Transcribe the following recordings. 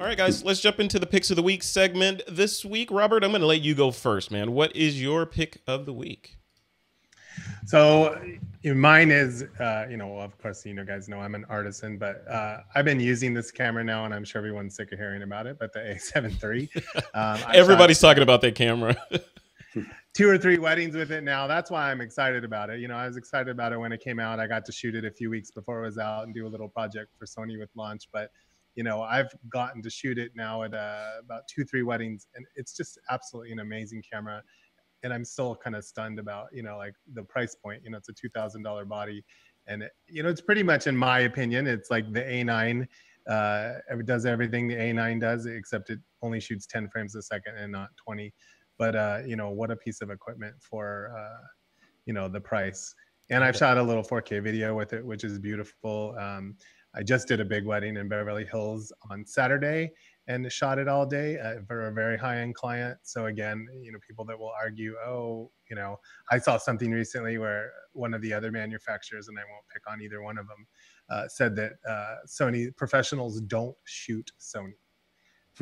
All right, guys, let's jump into the picks of the week segment. This week, Robert, I'm going to let you go first, man. What is your pick of the week? So mine is, of course, guys know I'm an artisan, but I've been using this camera now, and I'm sure everyone's sick of hearing about it, but the A7 III. Everybody's talking about that camera. 2 or 3 weddings with it now. That's why I'm excited about it. I was excited about it when it came out. I got to shoot it a few weeks before it was out and do a little project for Sony with launch. But, I've gotten to shoot it now at about 2-3 weddings, and it's just absolutely an amazing camera. And I'm still kind of stunned about, like the price point. It's a $2,000 body. And, it's pretty much, in my opinion, it's like the A9. It does everything the A9 does, except it only shoots 10 frames a second and not 20. But, what a piece of equipment for, the price. And I've shot a little 4K video with it, which is beautiful. I just did a big wedding in Beverly Hills on Saturday and shot it all day for a very high-end client. So again, people that will argue, I saw something recently where one of the other manufacturers, and I won't pick on either one of them, said that Sony professionals don't shoot Sony.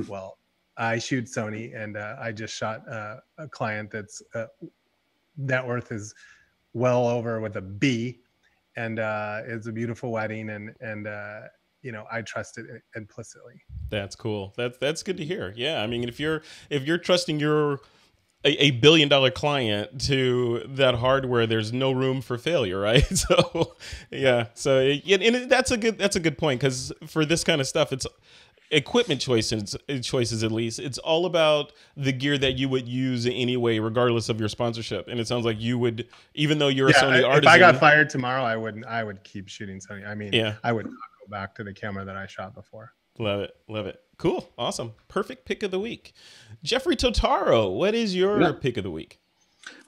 Well, I shoot Sony, and I just shot a client that's net worth is well over with a B, and it's a beautiful wedding, and I trust it implicitly. That's cool. That's good to hear. Yeah, I mean, if you're trusting your a $1 billion client to that hardware, there's no room for failure, right? So yeah, and that's a good point, because for this kind of stuff, it's equipment choices at least, it's all about the gear that you would use anyway, regardless of your sponsorship. And it sounds like you would, even though you're a Sony artisan. If I got fired tomorrow, I would keep shooting Sony. I mean, yeah. I would not go back to the camera that I shot before. Love it. Cool. Awesome. Perfect pick of the week. Jeffrey Totaro, what is your pick of the week?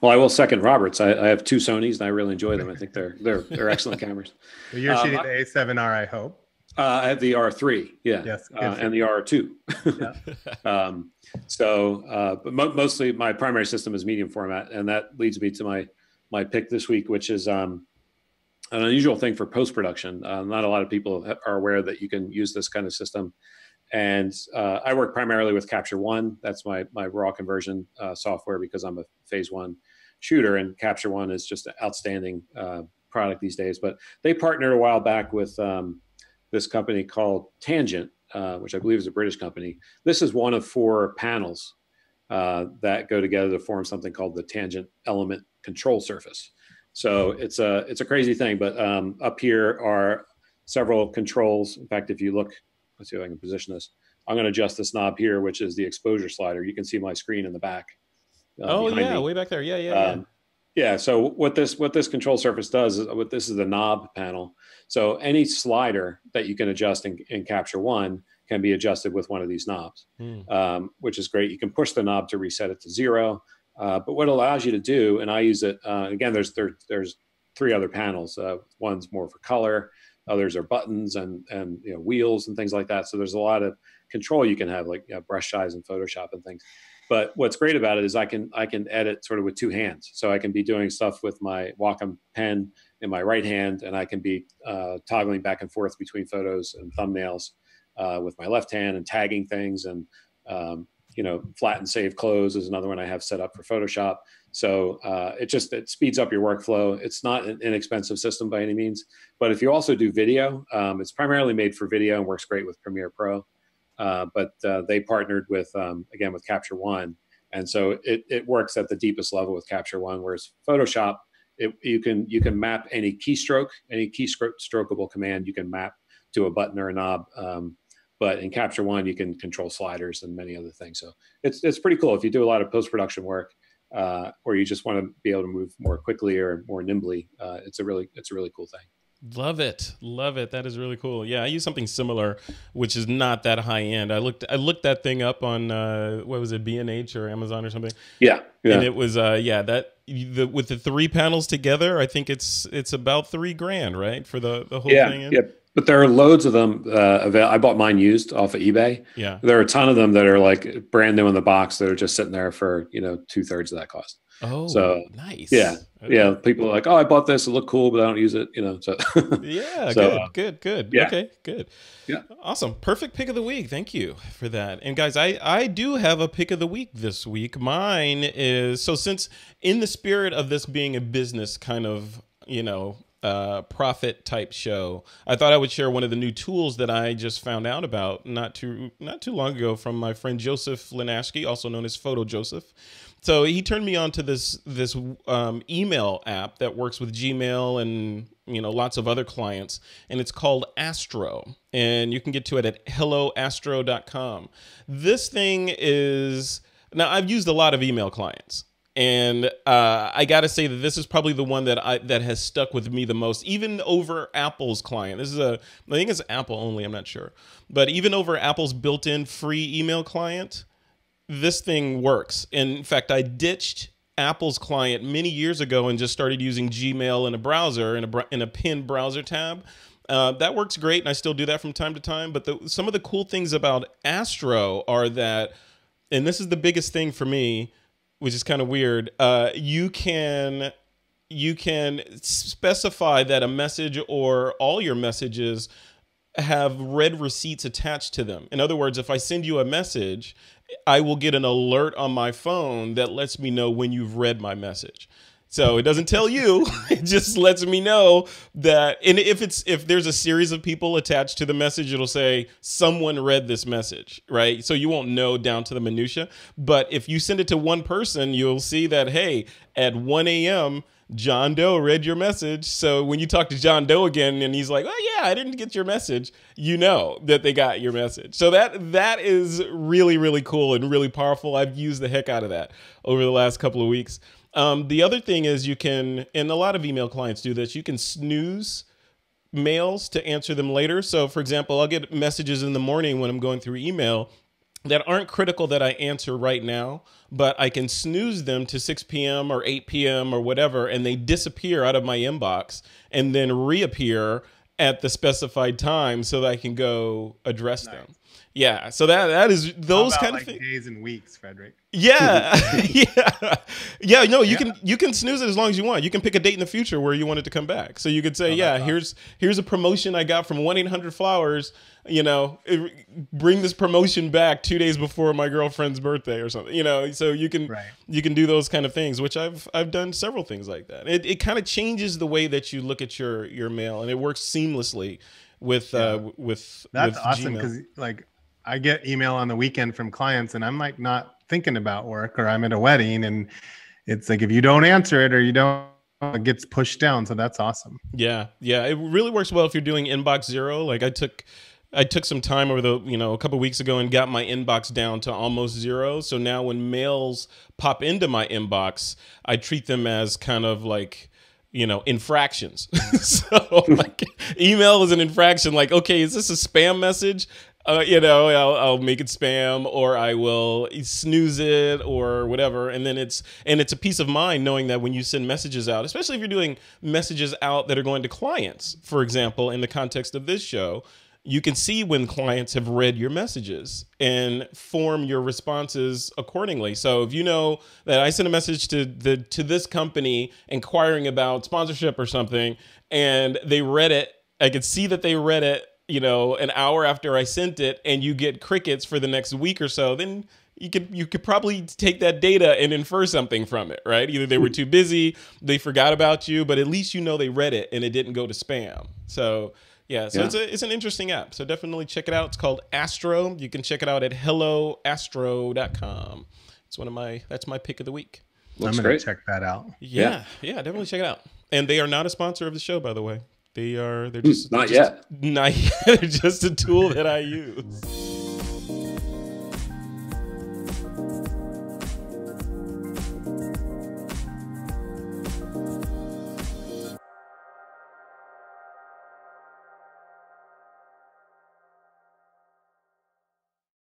Well, I will second Robert's. I have 2 Sonys and I really enjoy them. I think they're excellent cameers. Well, you're shooting the A7 R, I hope. I have the R3, yeah, yes, and the R2. Yeah. But mostly my primary system is medium format, and that leads me to my pick this week, which is an unusual thing for post-production. Not a lot of people are aware that you can use this kind of system. And I work primarily with Capture One. That's my raw conversion software, because I'm a phase 1 shooter, and Capture One is just an outstanding product these days. But they partnered a while back with this company called Tangent, which I believe is a British company. This is one of 4 panels that go together to form something called the Tangent Element Control Surface. So it's a crazy thing, but up here are several controls. In fact, if you look, let's see if I can position this. I'm going to adjust this knob here, which is the exposure slider. You can see my screen in the back. Oh yeah, way back there. Yeah. Yeah. So what this control surface does is, this is the knob panel. So any slider that you can adjust in Capture One can be adjusted with one of these knobs, which is great. You can push the knob to reset it to 0. But what it allows you to do, and I use it again. There's 3 other panels. One's more for color. Others are buttons and wheels and things like that. So there's a lot of control you can have, like brush size and Photoshop and things. But what's great about it is I can edit sort of with 2 hands. So I can be doing stuff with my Wacom pen in my right hand, and I can be toggling back and forth between photos and thumbnails with my left hand, and tagging things, and flatten save close is another one I have set up for Photoshop. So it speeds up your workflow. It's not an inexpensive system by any means, but if you also do video, it's primarily made for video and works great with Premiere Pro. But they partnered with, again, with Capture One. And so it works at the deepest level with Capture One, whereas Photoshop, you can map any keystrokeable command you can map to a button or a knob. But in Capture One, you can control sliders and many other things. So it's pretty cool. If you do a lot of post-production work, or you just want to be able to move more quickly or more nimbly, it's a really cool thing. Love it. That is really cool. Yeah, I use something similar, which is not that high end. I looked that thing up on what was it, B&H or Amazon or something. Yeah. And it was with the 3 panels together, I think it's about $3,000, right, for the whole thing. Yep. But there are loads of them. I bought mine used off of eBay. Yeah. There are a ton of them that are like brand new in the box that are just sitting there for, 2/3 of that cost. Oh, so nice. Yeah. Okay. Yeah. People are like, oh, I bought this. It looked cool, but I don't use it, so. Yeah. So, good. Yeah. Okay, good. Yeah. Awesome. Perfect pick of the week. Thank you for that. And guys, I do have a pick of the week this week. Mine is, so since in the spirit of this being a business kind of, profit type show, I thought I would share one of the new tools that I just found out about not too long ago from my friend Joseph Linashki, also known as Photo Joseph. So he turned me on to this email app that works with Gmail and lots of other clients, and it's called Astro, and you can get to it at helloastro.com. This thing is, now I've used a lot of email clients. And I got to say that this is probably the one that has stuck with me the most, even over Apple's client. I think it's Apple only, I'm not sure. But even over Apple's built-in free email client, this thing works. In fact, I ditched Apple's client many years ago and just started using Gmail in a browser, in a pinned browser tab. That works great, and I still do that from time to time. But some of the cool things about Astro are that, and this is the biggest thing for me, which is kind of weird, you can specify that a message or all your messages have read receipts attached to them. In other words, if I send you a message, I will get an alert on my phone that lets me know when you've read my message. So it doesn't tell you, it just lets me know that, and if there's a series of people attached to the message, it'll say someone read this message, right? So you won't know down to the minutia. But if you send it to one person, you'll see that, hey, at 1 a.m., John Doe read your message. So when you talk to John Doe again and he's like, oh yeah, I didn't get your message, you know that they got your message. So that is really, really cool and really powerful. I've used the heck out of that over the last couple of weeks. The other thing is you can, and a lot of email clients do this, you can snooze mails to answer them later. So for example, I'll get messages in the morning when I'm going through email that aren't critical that I answer right now, but I can snooze them to 6 p.m. or 8 p.m. or whatever, and they disappear out of my inbox and then reappear at the specified time so that I can go address them. Yeah, so that is those kind of things. Days and weeks, Frederick. Yeah, yeah. No, you can snooze it as long as you want. You can pick a date in the future where you want it to come back. So you could say, here's a promotion I got from 1-800-Flowers. Bring this promotion back 2 days before my girlfriend's birthday or something. So you can do those kind of things, which I've done several things like that. It kind of changes the way that you look at your mail, and it works seamlessly with That's awesome, Gmail. because I get email on the weekend from clients and I'm not thinking about work, or I'm at a wedding, and it's like, if you don't answer it or you don't, it gets pushed down. So that's awesome. Yeah. It really works well if you're doing inbox zero. Like I took some time over a couple weeks ago and got my inbox down to almost zero. So now when mails pop into my inbox, I treat them as kind of like, infractions. So like email is an infraction. Like, okay, is this a spam message? I'll make it spam, or I will snooze it or whatever. And then it's a peace of mind knowing that when you send messages out, especially if you're doing messages out that are going to clients, for example, in the context of this show, you can see when clients have read your messages and form your responses accordingly. So if you know that I sent a message to this company inquiring about sponsorship or something, and they read it, I could see that they read it, an hour after I sent it, and you get crickets for the next week or so, then you could probably take that data and infer something from it, right? Either they were too busy, they forgot about you, but at least they read it and it didn't go to spam. So yeah, it's an interesting app. So definitely check it out. It's called Astro. You can check it out at helloastro.com. That's my pick of the week. I'm going to check that out. Yeah, definitely check it out. And they are not a sponsor of the show, by the way. They're just not yet. They're just a tool that I use.